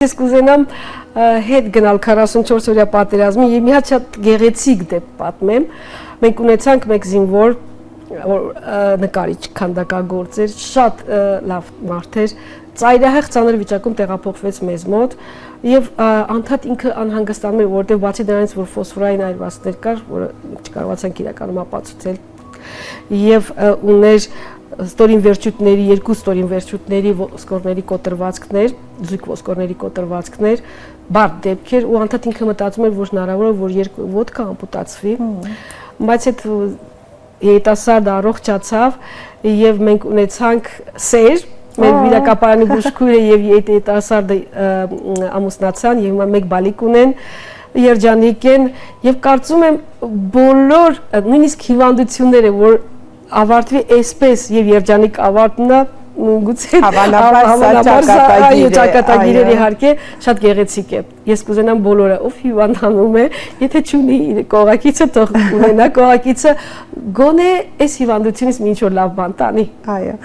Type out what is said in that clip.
Ես կուզենամ հետ գնալ 44-օրյա պատերազմին եւ մի հատ շատ գեղեցիկ դեպք պատմեմ։ Մենք ունեցանք մեկ զինվոր, որ նկարիչ քանդակագործ էր, շատ լավ մարդ էր, ծայրահեղ ծանր վիճակում տեղափոխվեց մեզ մոտ եւ անդադ ինքը անհանգստանում էր, որտեղ բացի դրանից, որ ֆոսֆորային այրվածքներ կար, որը չկարողացանք իրականում ապացուցել եւ ուներ ստորին վերջույթների, երկու ստորին վերջույթների ոսկորների կոտրվածքներ, զույգ ոսկորների կոտրվածքներ, բարդ դեպքեր ու անդադ ինքը մտածում էր, որ հնարավոր է, որ երկու ոտքը ամպուտացվի, բայց այդ երիտասարդը առողջացավ եւ մենք ունեցանք սեր, մեր վիրակապարանի բուժքույրը եւ երիտասարդը ամուսնացան եւ մեկ բալիկ ունեն, երջանիկ են եւ կարծում եմ բոլոր նույնիսկ հիվանդությունները, որ ավարտվի այսպես եւ երջանիկ ավարտնա գուցե հավանաբար ճակատագիր է իհարկե շատ գեղեցիկ է։ Ես կուզենամ բոլորը ով հիվանդանում է, եթե չունի կողակիցը, թող ունենա կողակիցը, գոնե այս հիվանդությունից ինչ որ լավ բան տանի։ Այո։